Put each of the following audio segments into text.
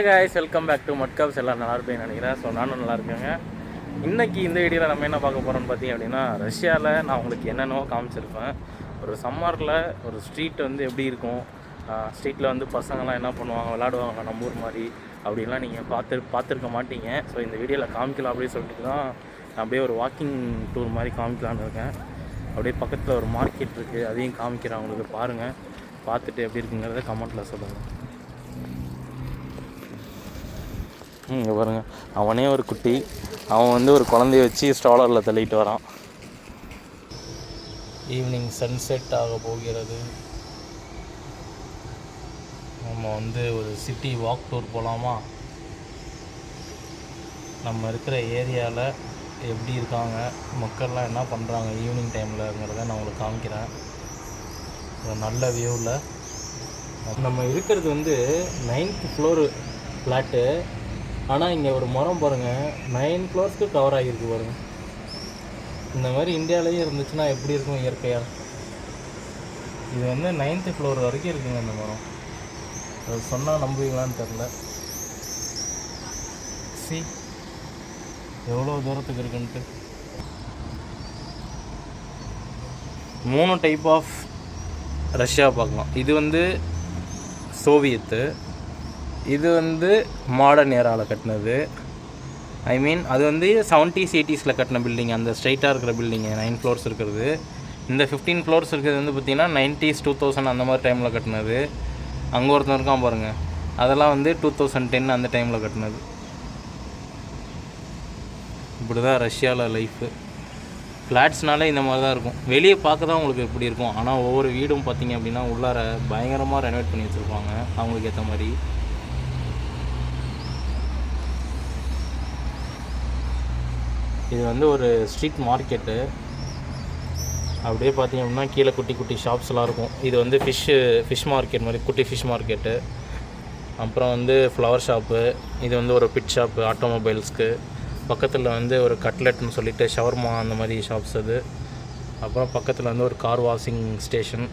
guys, welcome back to மட்காப்ஸ். எல்லாம் நல்லா இருப்பேன்னு நினைக்கிறேன். ஸோ நானும் நல்லா இருக்கேங்க. இன்றைக்கி இந்த வீடியோவில் நம்ம என்ன பார்க்க போகிறோம்னு பார்த்தீங்க அப்படின்னா, ரஷ்யாவில் நான் உங்களுக்கு என்னென்னவோ காமிச்சிருப்பேன். ஒரு சம்மரில் ஒரு ஸ்ட்ரீட் வந்து எப்படி இருக்கும், ஸ்ட்ரீட்டில் வந்து பசங்கள்லாம் என்ன பண்ணுவாங்க, விளாடுவாங்க நம்ம ஊர் மாதிரி அப்படின்லாம் நீங்கள் பார்த்துருக்க மாட்டீங்க. ஸோ இந்த வீடியோவில் காமிக்கலாம் அப்படின்னு சொல்லிட்டு தான் அப்படியே ஒரு வாக்கிங் டூர் மாதிரி காமிக்கலான்னு இருக்கேன். அப்படியே பக்கத்தில் ஒரு மார்க்கெட் இருக்குது, அதையும் காமிக்கிறேன் உங்களுக்கு. பாருங்கள், பார்த்துட்டு எப்படி இருக்குங்கிறத கமெண்ட்டில் சொல்லுங்கள். இங்கே பாருங்கள், அவனே ஒரு குட்டி, அவன் வந்து ஒரு குழந்தைய வச்சு ஸ்ட்ராலரில் தள்ளிட்டு வரான். ஈவினிங் சன்செட் ஆக போகிறது. நம்ம வந்து ஒரு சிட்டி வாக் டூர் போகலாமா? நம்ம இருக்கிற ஏரியாவில் எப்படி இருக்காங்க, மக்கள்லாம் என்ன பண்ணுறாங்க ஈவினிங் டைமில்ங்கிறத நான் உங்களுக்கு காமிக்கிறேன். ஒரு நல்ல வியூவில் நம்ம இருக்கிறது வந்து 9th ஃப்ளோரு ஃப்ளாட்டு. ஆனால் இங்கே ஒரு மரம் பாருங்கள், 9 ஃப்ளோர்ஸ்க்கு கவர் ஆகியிருக்கு பாருங்கள். இந்த மாதிரி இந்தியாவிலேயே இருந்துச்சுன்னா எப்படி இருக்கும் இயற்கையாக? இது வந்து 9th ஃப்ளோர் வரைக்கும் இருக்குங்க இந்த மரம். அது சொன்னால் நம்புவீங்களான்னு தெரில. எவ்வளோ தூரத்துக்கு இருக்குன்ட்டு. 3 டைப் ஆஃப் ரஷ்யா பார்க்கலாம். இது வந்து சோவியத்து, இது வந்து மாடர்ன் ஏராவில் கட்டினது. அது வந்து 70s 80s கட்டின பில்டிங். அந்த ஸ்ட்ரைட்டாக இருக்கிற பில்டிங்கு 9 ஃப்ளோர்ஸ் இருக்கிறது. இந்த 15 ஃப்ளோர்ஸ் இருக்கிறது வந்து பார்த்திங்கன்னா 90s 2000 அந்த மாதிரி டைமில் கட்டினது. அங்கே ஒருத்தன் இருக்கான் பாருங்கள், அதெல்லாம் வந்து 2010 அந்த டைமில் கட்டினது. இப்படி தான் ரஷ்யாவில் லைஃபு. ஃப்ளாட்ஸ்னாலே இந்த மாதிரி தான் இருக்கும். வெளியே பார்க்க தான் உங்களுக்கு எப்படி இருக்கும், ஆனால் ஒவ்வொரு வீடும் பார்த்திங்க அப்படின்னா உள்ளார பயங்கரமாக ரெனோவேட் பண்ணி வச்சுருப்பாங்க அவங்களுக்கு ஏற்ற மாதிரி. இது வந்து ஒரு ஸ்ட்ரீட் மார்க்கெட்டு. அப்படியே பார்த்திங்க அப்படின்னா கீழே குட்டி குட்டி ஷாப்ஸ்லாம் இருக்கும். இது வந்து ஃபிஷ் மார்க்கெட் மாதிரி, குட்டி ஃபிஷ் மார்க்கெட்டு. அப்புறம் வந்து ஃப்ளவர் ஷாப்பு. இது வந்து ஒரு பிட் ஷாப்பு ஆட்டோமொபைல்ஸ்க்கு. பக்கத்தில் வந்து ஒரு கட்லெட்னு சொல்லிட்டு ஷவர்மா அந்த மாதிரி ஷாப்ஸ் அது. அப்புறம் பக்கத்தில் வந்து ஒரு கார் வாஷிங் ஸ்டேஷன்.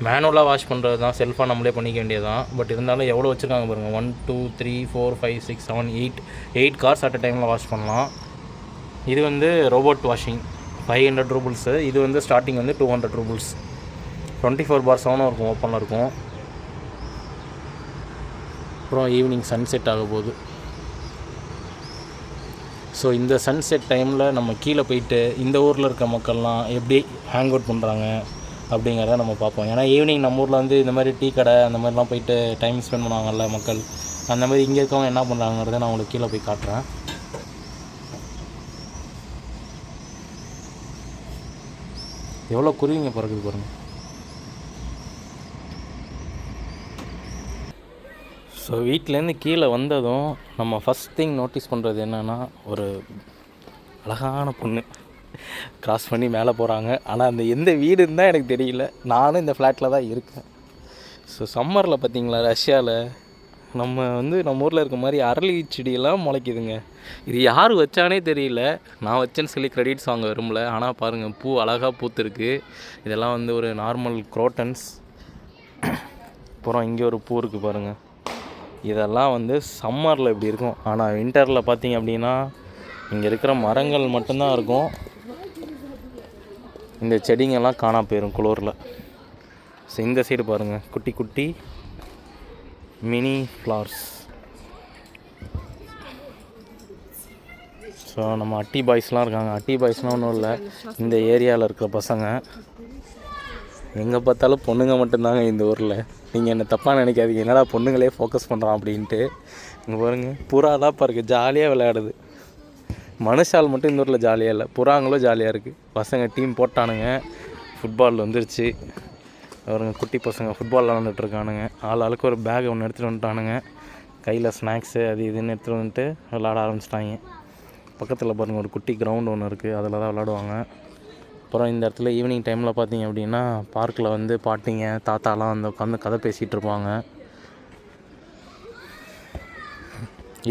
மேனுவலாக வாஷ் பண்ணுறது தான், செல்ஃபாக நம்மளே பண்ணிக்க வேண்டியது தான். பட் இருந்தாலும் எவ்வளோ வச்சுருக்காங்க பாருங்கள், 1 2 3 4 5 6 7 8 கார்ஸ் அட் அ டைமில் வாஷ் பண்ணலாம். இது வந்து ரோபோட் வாஷிங், 500 ரூபிள்ஸு. இது வந்து ஸ்டார்டிங் வந்து 200 ரூபிள்ஸ். 24/7 இருக்கும், ஓப்பனில் இருக்கும். அப்புறம் ஈவினிங் சன்செட் ஆக போகுது. ஸோ இந்த சன்செட் டைமில் நம்ம கீழே போயிட்டு இந்த ஊரில் இருக்க மக்கள்லாம் எப்படி ஹேங் அவுட் பண்ணுறாங்க அப்படிங்கிறத நம்ம பார்ப்போம். ஏன்னா ஈவினிங் நம்ம ஊரில் வந்து இந்த மாதிரி டீ கடை அந்த மாதிரிலாம் போயிட்டு டைம் ஸ்பெண்ட் பண்ணுவாங்கல்ல மக்கள், அந்த மாதிரி இங்கே இருக்கவங்க என்ன பண்ணுறாங்கிறத நான் உங்களுக்கு கீழே போய் காட்டுறேன். எவ்வளோ குருவிங்க பிறகுது பாருங்கள். ஸோ வீட்டிலேருந்து கீழே வந்ததும் நம்ம ஃபஸ்ட் திங் நோட்டீஸ் பண்ணுறது என்னென்னா, ஒரு அழகான பொண்ணு க்ராஸ் பண்ணி மேலே போகிறாங்க. ஆனால் அந்த எந்த வீடுன்னு தான் எனக்கு தெரியல. நானும் இந்த ஃப்ளாட்டில் தான் இருக்கேன். ஸோ சம்மரில் பார்த்திங்களா ரஷ்யாவில் நம்ம ஊரில் இருக்க மாதிரி அரளி செடியெல்லாம் முளைக்குதுங்க. இது யார் வச்சானே தெரியல. நான் வச்சேன்னு சொல்லி க்ரெடிட்ஸ் வாங்க விரும்பல. ஆனால் பாருங்கள், பூ அழகாக பூத்துருக்கு. இதெல்லாம் வந்து ஒரு நார்மல் குரோட்டன்ஸ். அப்புறம் இங்கே ஒரு பூ இருக்குது பாருங்கள். இதெல்லாம் வந்து சம்மரில் இப்படி இருக்கும். ஆனால் வின்டரில் பார்த்திங்க அப்படின்னா இங்கே இருக்கிற மரங்கள் மட்டும்தான் இருக்கும். இந்த செடிங்கெல்லாம் காணா போயிடும் குளூரில். ஸோ இந்த சைடு பாருங்கள், குட்டி குட்டி மினி ஃப்ளவர்ஸ். ஸோ நம்ம அட்டி பாய்ஸ்லாம் இருக்காங்க. அட்டி பாய்ஸ்னால் ஒன்றும் இல்லை, இந்த ஏரியாவில் இருக்கிற பசங்க. எங்கே பார்த்தாலும் பொண்ணுங்க மட்டும்தாங்க இந்த ஊரில். நீங்கள் என்ன தப்பாக நினைக்காதீங்க, என்னடா பொண்ணுங்களே ஃபோக்கஸ் பண்ணுறான் அப்படின்ட்டு. இங்கே பாருங்கள், புறாலாம் பாருங்கள் ஜாலியாக விளையாடுது. மனுஷால் மட்டும் இந்த ஊரில் ஜாலியாக இல்லை, புறாங்களும் ஜாலியாக இருக்குது. பசங்க டீம் போட்டானுங்க, ஃபுட்பால் வந்துருச்சு. அவருங்க குட்டி பசங்க ஃபுட்பால் விளாண்டுட்ருக்கானுங்க. ஆளுக்கு ஒரு பேக் ஒன்று எடுத்துகிட்டு வந்துட்டானுங்க. கையில் ஸ்நாக்ஸு அது இதுன்னு எடுத்துகிட்டு வந்துட்டு விளாட ஆரம்பிச்சிட்டாங்க. பக்கத்தில் பாருங்கள் ஒரு குட்டி கிரவுண்ட் ஒன்று இருக்குது, அதில் தான் விளாடுவாங்க. அப்புறம் இந்த இடத்துல ஈவினிங் டைமில் பார்த்திங்க அப்படின்னா பார்க்கில் வந்து பாட்டிங்க தாத்தாலாம் வந்து உட்காந்து கதை பேசிகிட்டு இருப்பாங்க.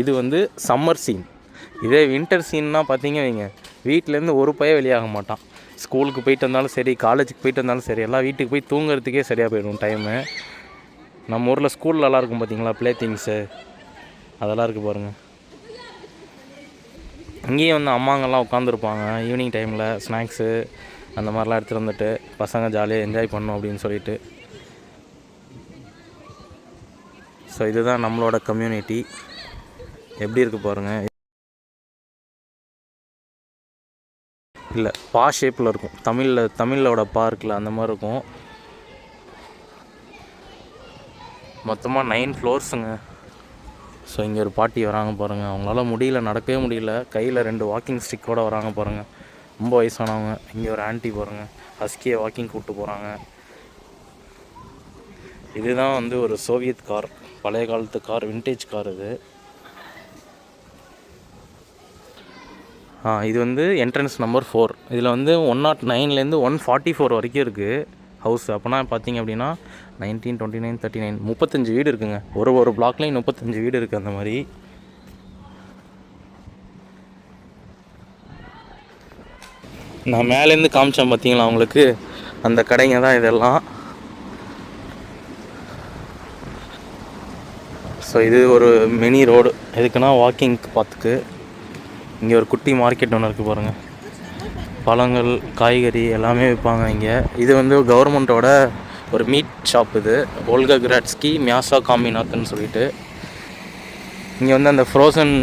இது வந்து சம்மர் சீன். இதே வின்டர் சீன்னா பார்த்திங்க வைங்க, வீட்டிலேருந்து ஒரு பையன் வெளியாக மாட்டான். ஸ்கூலுக்கு போயிட்டு வந்தாலும் சரி, காலேஜுக்கு போயிட்டு வந்தாலும் சரி, எல்லாம் வீட்டுக்கு போய் தூங்குறதுக்கே சரியாக போயிடும் டைமு. நம்ம ஊரில் ஸ்கூல்லலாம் இருக்கும் பார்த்திங்களா ப்ளே திங்ஸு, அதெல்லாம் இருக்குது பாருங்கள். இங்கேயும் வந்து அம்மாங்கெல்லாம் உட்காந்துருப்பாங்க ஈவினிங் டைமில் ஸ்நாக்ஸு அந்த மாதிரிலாம் எடுத்துகிட்டு வந்துட்டு பசங்க ஜாலியாக என்ஜாய் பண்ணணும் அப்படின்னு சொல்லிட்டு. ஸோ இதுதான் நம்மளோட கம்யூனிட்டி. எப்படி இருக்குது பாருங்கள். இல்லை பா ஷேப்பில் இருக்கும். தமிழோட பார்க்கில் அந்த மாதிரி இருக்கும். மொத்தமாக 9 ஃப்ளோர்ஸுங்க. ஸோ இங்கே ஒரு பாட்டி வராங்க பாருங்கள். அவங்களால முடியல, நடக்கவே முடியல. கையில் 2 வாக்கிங் ஸ்டிக்கோடு வராங்க பாருங்கள். ரொம்ப வயசானவங்க. இங்கே ஒரு ஆன்ட்டி பாருங்கள், ஹஸ்கியை வாக்கிங் கூப்பிட்டு போகிறாங்க. இதுதான் வந்து ஒரு சோவியத் கார், பழைய காலத்து கார், விண்டேஜ் கார் இது. இது வந்து என்ட்ரன்ஸ் நம்பர் 4. இதில் வந்து 109லேருந்து 144 வரைக்கும் இருக்குது ஹவுஸ். அப்போனா பார்த்தீங்க அப்படின்னா 19, 29, 39, 35 வீடு இருக்குங்க. ஒரு பிளாக்லேயும் 35 வீடு இருக்குது. அந்த மாதிரி நான் மேலேருந்து காமிச்சேன் பார்த்தீங்களா அவங்களுக்கு, அந்த கடைங்க தான் இதெல்லாம். ஸோ இது ஒரு மினி ரோடு, எதுக்குன்னா வாக்கிங்க்கு பார்த்துக்கு. இங்கே ஒரு குட்டி மார்க்கெட் ஒன்று இருக்குது பாருங்கள். பழங்கள், காய்கறி எல்லாமே விற்பாங்க இங்கே. இது வந்து கவர்மெண்ட்டோட ஒரு மீட் ஷாப். இது ஓல்காகிராட்ஸ்கி மியாசா காமினாத்னு சொல்லிட்டு. இங்கே வந்து அந்த ஃப்ரோசன்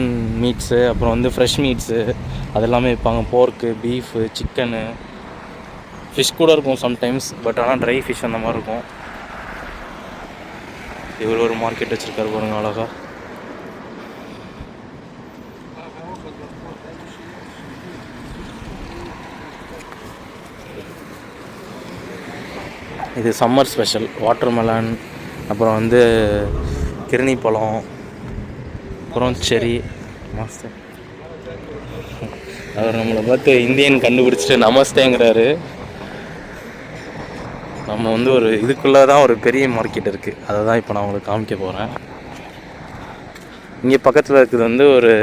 மீட்ஸு, அப்புறம் வந்து ஃப்ரெஷ் மீட்ஸு அதெல்லாமே விற்பாங்க. போர்க்கு, பீஃபு, சிக்கனு, ஃபிஷ் கூட இருக்கும் சம்டைம்ஸ். பட் ஆனால் ட்ரை ஃபிஷ் அந்த மாதிரி இருக்கும். இவர் ஒரு மார்க்கெட் வச்சுருக்காரு பாருங்க அழகா. இது சம்மர் ஸ்பெஷல் வாட்டர் மெலன், அப்புறம் வந்து கிருணி பழம், அப்புறம் செரி. மாஸ்டர் அவர் நம்மளை பார்த்து இந்தியன் கண்டுபிடிச்சிட்டு நமஸ்தேங்கிறாரு. நம்ம வந்து ஒரு இதுக்குள்ளே தான் ஒரு பெரிய மார்க்கெட் இருக்குது. அதை தான் இப்போ நான் உங்களுக்கு காமிக்க போகிறேன். இங்கே பக்கத்தில் இருக்குது வந்து ஒரு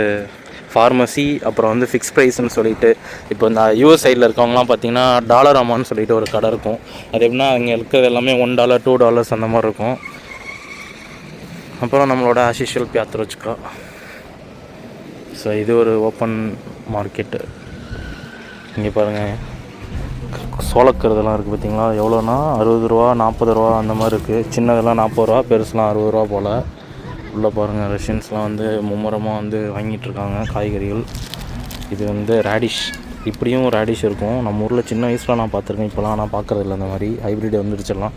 ஃபார்மசி, அப்புறம் வந்து ஃபிக்ஸ் ப்ரைஸ்ன்னு சொல்லிட்டு. இப்போ இந்த யூஎஸ் சைடில் இருக்கவங்களாம் பார்த்தீங்கன்னா டாலராமான்னு சொல்லிட்டு ஒரு கடை இருக்கும். அது எப்படின்னா அங்கே இருக்கிறது எல்லாமே $1, $2 அந்த மாதிரி இருக்கும். அப்புறம் நம்மளோட ஆஷிஷுவல் பியாத்ரோச்கா. ஸோ இது ஒரு ஓப்பன் மார்க்கெட்டு. இங்கே பாருங்கள், சோளக்கருதெல்லாம் இருக்குது பார்த்தீங்களா. எவ்வளோனா 60 ரூபா, 40 ரூபா அந்த மாதிரி இருக்குது. சின்னதெல்லாம் 40 ரூபா, பெருசுலாம் 60 ரூபா போல். உள்ளே பாருங்கள், ரஷ்யன்ஸ்லாம் வந்து மும்முரமாக வந்து வாங்கிட்டுருக்காங்க காய்கறிகள். இது வந்து ரேடிஷ், இப்படியும் ரேடிஷ் இருக்கும். நம்ம ஊரில் சின்ன வயசில் நான் பார்த்துருக்கேன், இப்போலாம் நான் பார்க்குறதில்ல அந்த மாதிரி. ஹைப்ரிட் வந்துடுச்சிடலாம்.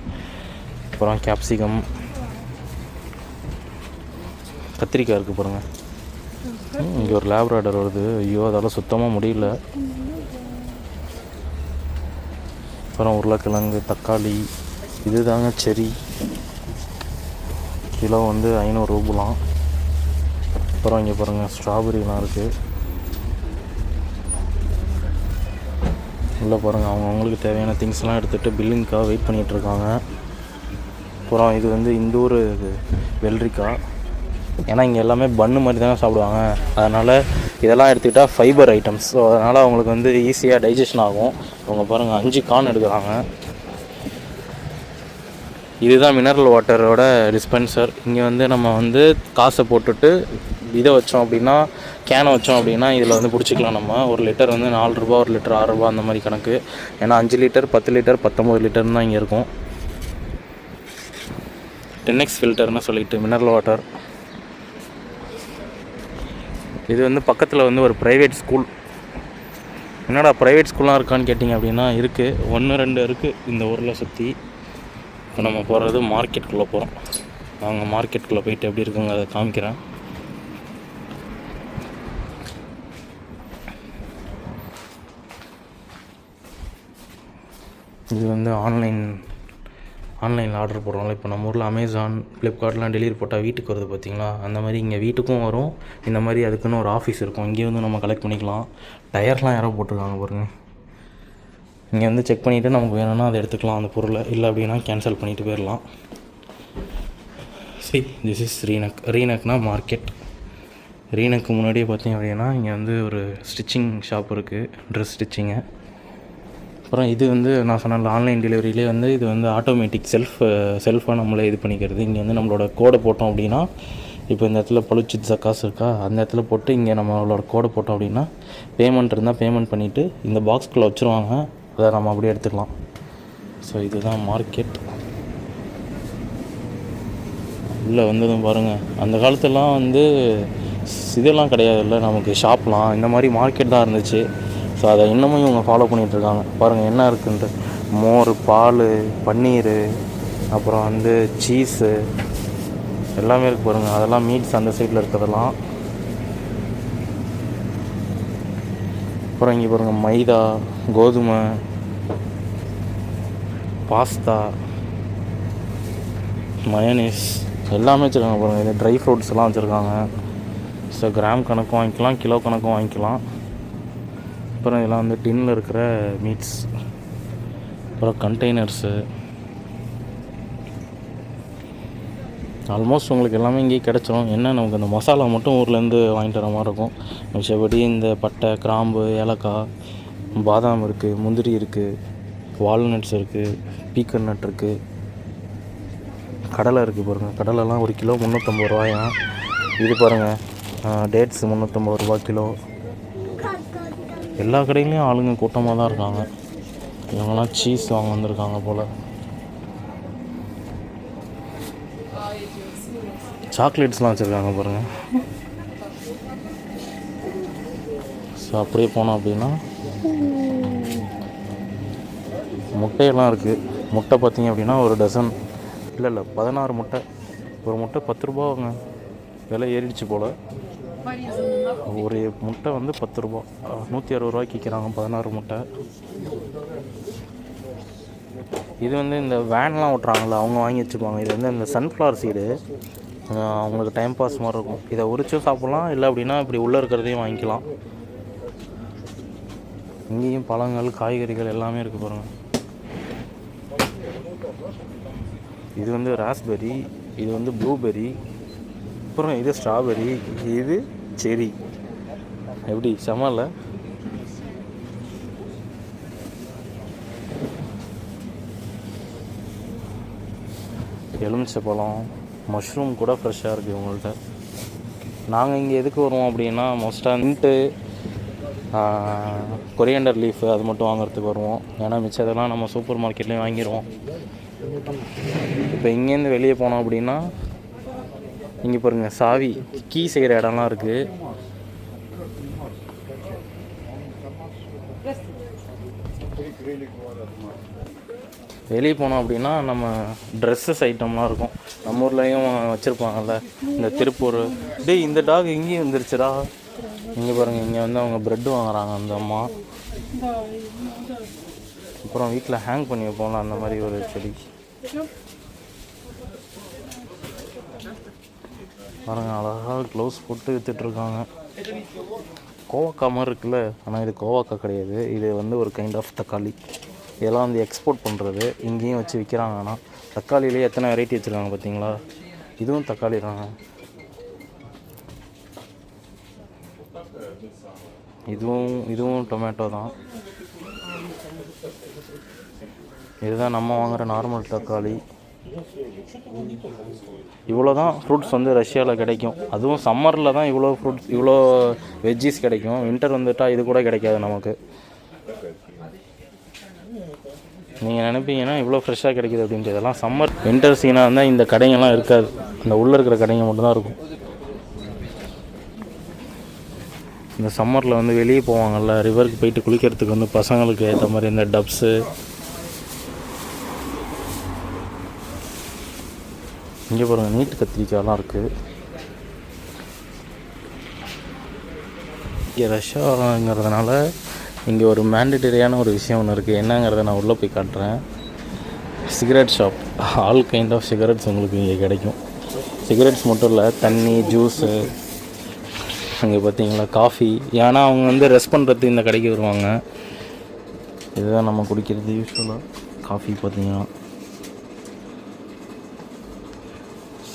அப்புறம் கேப்சிகம், கத்திரிக்காய் இருக்குது பாருங்கள். இங்கே ஒரு லேப்ராடர் வருது. ஐயோ அதெல்லாம் சுத்தமாக முடியல. அப்புறம் உருளைக்கிழங்கு, தக்காளி, இது தாங்க செரி. கிலோ வந்து 500 ரூபாலாம். அப்புறம் இங்கே பாருங்கள் ஸ்ட்ராபெரிலாம் இருக்குது. உள்ளே பாருங்கள், அவங்களுக்கு தேவையான திங்ஸ்லாம் எடுத்துகிட்டு பில்லிங்காக வெயிட் பண்ணிகிட்ருக்காங்க. அப்புறம் இது வந்து இந்த ஊர் வெள்ளரிக்காய். ஏன்னா இங்கே எல்லாமே பன்னு மாதிரி தானே சாப்பிடுவாங்க. அதனால் இதெல்லாம் எடுத்துக்கிட்டால் ஃபைபர் ஐட்டம்ஸ். ஸோ அதனால் அவங்களுக்கு வந்து ஈஸியாக டைஜஷன் ஆகும். அவங்க பாருங்கள் 5 கான் எடுக்கிறாங்க. இதுதான் மினரல் வாட்டரோட டிஸ்பென்சர். இங்கே வந்து நம்ம வந்து காசை போட்டுட்டு இதை வச்சோம் அப்படின்னா, கேனை வச்சோம் அப்படின்னா இதில் வந்து பிடிச்சிக்கலாம். நம்ம 1 லிட்டர் வந்து 4 ரூபா, 1 லிட்டர் 6 ரூபா அந்த மாதிரி கணக்கு. ஏன்னா 5 லிட்டர், 10 லிட்டர், 19 லிட்டர்னு தான் இங்கே இருக்கும். 10x ஃபில்டர்னு சொல்லிட்டு மினரல் வாட்டர். இது வந்து பக்கத்தில் வந்து ஒரு ப்ரைவேட் ஸ்கூல். என்னடா ப்ரைவேட் ஸ்கூல்லாம் இருக்கான்னு கேட்டிங்க அப்படின்னா இருக்குது, 1, 2 இருக்குது இந்த ஊரில் சுற்றி. இப்போ நம்ம போகிறது மார்க்கெட்டுக்குள்ளே போகிறோம். நாங்கள் மார்க்கெட்டுக்குள்ளே போயிட்டு எப்படி இருக்குங்க அதை காமிக்கிறேன். இது வந்து ஆன்லைனில் ஆர்டர் போடுறோம்ல. இப்போ நம்ம ஊரில் அமேசான், ஃப்ளிப்கார்ட்லாம் டெலிவரி போட்டால் வீட்டுக்கு வருது பார்த்திங்களா. அந்த மாதிரி இங்கே வீட்டுக்கும் வரும். இந்த மாதிரி அதுக்குன்னு ஒரு ஆஃபீஸ் இருக்கும். இங்கே வந்து நம்ம கலெக்ட் பண்ணிக்கலாம். டயர்லாம் யாரோ போட்டிருக்காங்க பாருங்கள். இங்கே வந்து செக் பண்ணிவிட்டு நமக்கு வேணும்னா அதை எடுத்துக்கலாம் அந்த பொருளை. இல்லை அப்படின்னா கேன்சல் பண்ணிவிட்டு போயிடலாம். திஸ் இஸ் ரீனக்னா மார்க்கெட். ரீனக்கு முன்னாடியே பார்த்திங்க அப்படின்னா இங்கே வந்து ஒரு ஸ்டிச்சிங் ஷாப் இருக்குது, ட்ரெஸ் ஸ்டிச்சிங்கு. அப்புறம் இது வந்து நான் சொன்ன ஆன்லைன் டெலிவரியிலே வந்து இது வந்து ஆட்டோமேட்டிக் செல்ஃபாக நம்மளே இது பண்ணிக்கிறது. இங்கே வந்து நம்மளோட கோடை போட்டோம் அப்படின்னா இப்போ இந்த இடத்துல பளுச்சித் காசு இருக்கா, அந்த இடத்துல போட்டு இங்கே நம்மளோட கோடை போட்டோம் அப்படின்னா பேமெண்ட் இருந்தால் பேமெண்ட் பண்ணிவிட்டு இந்த பாக்ஸ்குள்ளே வச்சுருவாங்க. அதை நம்ம அப்படியே எடுத்துக்கலாம். ஸோ இதுதான் மார்க்கெட். உள்ளே வந்ததும் பாருங்கள், அந்த காலத்துலலாம் வந்து இதெல்லாம் கிடையாது இல்லை, நமக்கு ஷாப்லாம் இந்த மாதிரி மார்க்கெட் தான் இருந்துச்சு. ஸோ அதை இன்னமும் இவங்க ஃபாலோ பண்ணிகிட்ருக்காங்க. பாருங்கள் என்ன இருக்குன்ட்டு, மோர், பால், பன்னீர், அப்புறம் வந்து சீஸு எல்லாமே இருக்குது பாருங்கள். அதெல்லாம் மீட்ஸ் அந்த சைடில் இருக்கிறதெல்லாம். அப்புறம் இங்கே பாருங்கள் மைதா, கோதுமை, பாஸ்தா, மயோனீஸ் எல்லாமே வச்சுருக்காங்க பாருங்கள். இது ட்ரை ஃப்ரூட்ஸ்லாம் வச்சுருக்காங்க. ஸோ கிராம் கணக்கும் வாங்கிக்கலாம், கிலோ கணக்கும் வாங்கிக்கலாம். அப்புறம் இதெல்லாம் வந்து டின்னில் இருக்கிற மீட்ஸ், அப்புறம் கண்டெய்னர்ஸு. ஆல்மோஸ்ட் உங்களுக்கு எல்லாமே இங்கேயே கிடச்சிரும். என்ன நமக்கு அந்த மசாலா மட்டும் ஊர்லேருந்து வாங்கிட்டு வர மாதிரி இருக்கும். மிச்சபடி இந்த பட்டை, கிராம்பு, ஏலக்காய், பாதாம் இருக்குது, முந்திரி இருக்குது, வால்நட்ஸ் இருக்குது, பீக்கன் நட் இருக்குது, கடலை இருக்குது பாருங்கள். கடலைலாம் ஒரு கிலோ 350 ரூபாயா. இது பாருங்கள் டேட்ஸ் 350 ரூபா கிலோ. எல்லா கடையிலையும் ஆளுங்க கூட்டமாக தான் இருக்காங்க. இவங்கெல்லாம் சீஸ் வாங்க வந்திருக்காங்க போல். சாக்லேட்ஸ்லாம் வச்சுருக்காங்க பாருங்கள். ஸோ அப்படியே போனோம் அப்படின்னா முட்டையெல்லாம் இருக்குது. முட்டை பார்த்திங்க அப்படின்னா ஒரு டசன் இல்லை 16 முட்டை. ஒரு முட்டை 10 ரூபாங்க. விலை ஏறிடுச்சு போல். ஒரு முட்டை வந்து 10 ரூபா, 160 ரூபாய்க்கு விற்கிறாங்க 16 முட்டை. இது வந்து இந்த வேன்லாம் ஓட்டுறாங்களா அவங்க வாங்கி வச்சுக்குவாங்க. இது வந்து இந்த சன்ஃப்ளவர் சீடு, அவங்களுக்கு டைம் பாஸ் மாதிரி இருக்கும். இதை உரிச்சும் சாப்பிட்லாம், இல்லை அப்படின்னா இப்படி உள்ளே இருக்கிறதையும் வாங்கிக்கலாம். இங்கேயும் பழங்கள், காய்கறிகள் எல்லாமே இருக்குது பாருங்கள். இது வந்து ராஸ்பெரி, இது வந்து ப்ளூபெரி, அப்புறம் இது ஸ்ட்ராபெரி, இது செரி. எப்படி செமல்ல? எலுமிச்சை பழம், மஷ்ரூம் கூட ஃப்ரெஷ்ஷாக இருக்குது இவங்கள்ட்ட. நாங்கள் இங்கே எதுக்கு வருவோம் அப்படின்னா மோஸ்ட்டாக மின்ட்டு, கொரியண்டர் லீஃபு அது மட்டும் வாங்குறதுக்கு வருவோம். ஏன்னா மிச்சம் இதெல்லாம் நம்ம சூப்பர் மார்க்கெட்லேயும் வாங்கிடுவோம். இப்போ இங்கேருந்து வெளியே போனோம் அப்படின்னா இங்கே பாருங்கள் சாவி கீ செய்கிற இடம்லாம் இருக்குது. வெளியே போனோம் அப்படின்னா நம்ம ட்ரெஸ்ஸஸ் ஐட்டம்லாம் இருக்கும். நம்ம ஊர்லேயும் வச்சுருப்பாங்கல்ல இந்த திருப்பூர். இந்த டாக் இங்கேயும் வந்துருச்சுடா. இங்கே பாருங்கள், இங்கே வந்து அவங்க ப்ரெட்டு வாங்குறாங்க அந்த அம்மா. அப்புறம் வீட்டில் ஹேங் பண்ணி வைப்போம்ல அந்த மாதிரி ஒரு செடி பாருங்க. அழகாக க்ளவுஸ் போட்டு விற்றுட்ருக்காங்க. கோவக்காய் மாதிரி இருக்குல்ல, ஆனால் இது கோவக்காய் கிடையாது. இது வந்து ஒரு கைண்ட் ஆஃப் தக்காளி. இதெல்லாம் வந்து எக்ஸ்போர்ட் பண்ணுறது, இங்கேயும் வச்சு விற்கிறாங்க. ஆனால் தக்காளியிலே எத்தனை வெரைட்டி வச்சுருக்காங்க பார்த்தீங்களா. இதுவும் தக்காளி தாங்க. இதுவும் டொமேட்டோ தான். இதுதான் நம்ம வாங்குகிற நார்மல் தக்காளி. இவ்வளோ தான் ஃப்ரூட்ஸ் வந்து ரஷ்யாவில் கிடைக்கும். அதுவும் சம்மரில் தான் இவ்வளோ ஃப்ரூட்ஸ், இவ்வளோ வெஜ்ஜீஸ் கிடைக்கும். வின்டர் வந்துட்டால் இது கூட கிடைக்காது நமக்கு. நீங்கள் நினைப்பீங்கன்னா இவ்வளோ ஃப்ரெஷ்ஷாக கிடைக்கிது அப்படின்ட்டு. இதெல்லாம் சம்மர். வின்டர் சீனாக இருந்தால் இந்த கடைங்கெல்லாம் இருக்காது. இந்த உள்ளே இருக்கிற கடைங்க மட்டும்தான் இருக்கும். இந்த சம்மரில் வந்து வெளியே போவாங்கள்ல, ரிவருக்கு போயிட்டு குளிக்கிறதுக்கு வந்து பசங்களுக்கு ஏற்ற மாதிரி இந்த டப்ஸு. இங்கே பாருங்கள் நீட்டு கத்திரிக்காயெல்லாம் இருக்குது. இங்கே ரஷ்யாங்கிறதுனால இங்கே ஒரு மேண்டட்டரியான ஒரு விஷயம் ஒன்று இருக்குது. என்னங்கிறத நான் உள்ளே போய் காட்டுறேன். Cigarette shop. All kind of cigarettes உங்களுக்கு இங்கே கிடைக்கும். சிகரெட்ஸ் மட்டும் இல்லை, தண்ணி, ஜூஸு, அங்கே பார்த்தீங்களா காஃபி. ஏன்னா அவங்க வந்து ரெஸ்ட் பண்ணுறதுக்கு இந்த கடைக்கு வருவாங்க. இதுதான் நம்ம குடிக்கிறது யூஸ்வலாக காஃபி. பார்த்தீங்கன்னா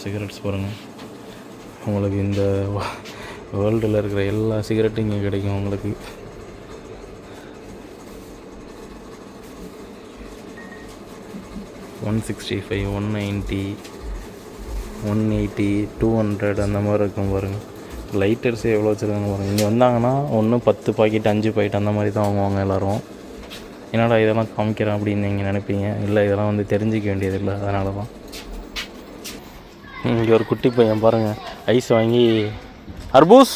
சிகரெட்ஸ் பாருங்கள். உங்களுக்கு இந்த வேர்ல்டில் இருக்கிற எல்லா சிகரெட்டும் இங்கே கிடைக்கும் உங்களுக்கு. $165, $190 180, 200 அந்த மாதிரி இருக்கும் பாருங்கள். லைட்டர்ஸ் எவ்வளோ வச்சுருக்காங்க பாருங்கள். இங்கே வந்தாங்கன்னா ஒன்று 10 பாக்கெட் 5 பாக்கெட் அந்த மாதிரி தான் வாங்குவாங்க எல்லோரும். என்னடா இதெல்லாம் காமிக்கிறேன் அப்படின்னு நீங்கள் நினைப்பீங்க. இல்லை, இதெல்லாம் வந்து தெரிஞ்சிக்க வேண்டியது இல்லை, அதனால தான். இங்கே ஒரு குட்டி பையன் பாருங்கள், ஐஸ் வாங்கி அர்பூஸ்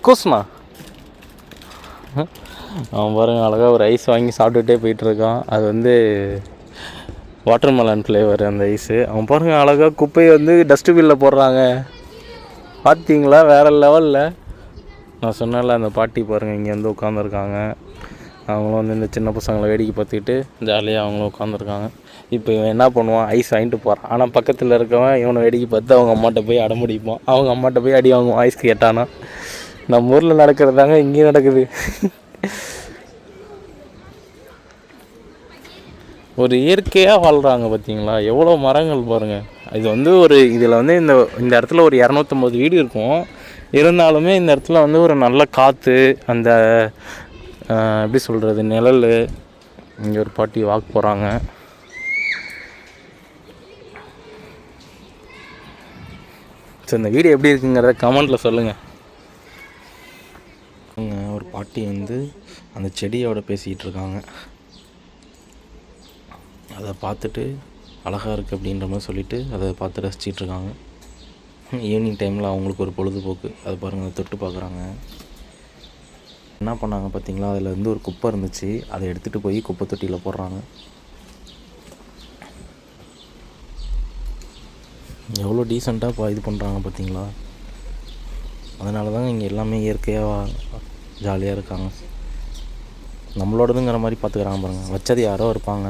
கோஸ்ண்ணா அவன் பாருங்கள் அழகாக ஒரு ஐஸ் வாங்கி சாப்பிட்டுட்டே போயிட்டுருக்கான். அது வந்து வாட்டர்மெலன் ஃப்ளேவர் அந்த ஐஸு. அவன் பாருங்கள் அழகாக குப்பையை வந்து டஸ்ட்பினில் போடுறாங்க. பார்த்தீங்களா, வேறு லெவலில். நான் சொன்னேன்ல, அந்த பாட்டி பாருங்கள் இங்கே வந்து உட்காந்துருக்காங்க. அவங்களும் வந்து இந்த சின்ன பசங்களை வேடிக்கை பார்த்துக்கிட்டு ஜாலியாக அவங்களும் உட்காந்துருக்காங்க. இப்போ இவன் என்ன பண்ணுவான், ஐஸ் வாங்கிட்டு போகிறான். ஆனால் பக்கத்தில் இருக்கவன் இவனை வேடிக்கை பார்த்து அவங்க அம்மாட்ட போய் அடம்பிடிப்பான். அவங்க அம்மாட்ட போய் அடி வாங்குவான் ஐஸ் கேட்டானா. நம்ம ஊரில் நடக்கிறது தாங்க இங்கேயும் நடக்குது. ஒரு இயற்கையாக வாழ்கிறாங்க பார்த்தீங்களா, எவ்வளோ மரங்கள் பாருங்கள். இது வந்து இதில் வந்து இந்த இடத்துல ஒரு 250 வீடு இருக்கும். இருந்தாலுமே இந்த இடத்துல வந்து ஒரு நல்ல காற்று, அந்த எப்படி சொல்கிறது, நிழல். இங்கே ஒரு பாட்டி வாக் போகிறாங்க. ஸோ இந்த வீடியோ எப்படி இருக்குங்கிறத கமெண்ட்டில் சொல்லுங்கள். ஒரு பாட்டி வந்து அந்த செடியோட பேசிக்கிட்டு இருக்காங்க. அதை பார்த்துட்டு அழகாக இருக்குது அப்படின்ற மாதிரி சொல்லிவிட்டு அதை பார்த்து ரசிச்சிட்ருக்காங்க. ஈவினிங் டைமில் அவங்களுக்கு ஒரு பொழுதுபோக்கு. அது பாருங்கள், அதை தொட்டு பார்க்குறாங்க. என்ன பண்ணாங்க பார்த்தீங்களா, அதில் வந்து ஒரு குப்பை இருந்துச்சு, அதை எடுத்துகிட்டு போய் குப்பை தொட்டியில் போடுறாங்க. எவ்வளோ டீசெண்டாக இது பண்ணுறாங்க பார்த்தீங்களா. அதனால தாங்க இங்கே எல்லாமே இயற்கையாக ஜாலியாக இருக்காங்க. நம்மளோடதுங்கிற மாதிரி பார்த்துக்கிறாங்க பாருங்கள். வச்சது யாரோ இருப்பாங்க.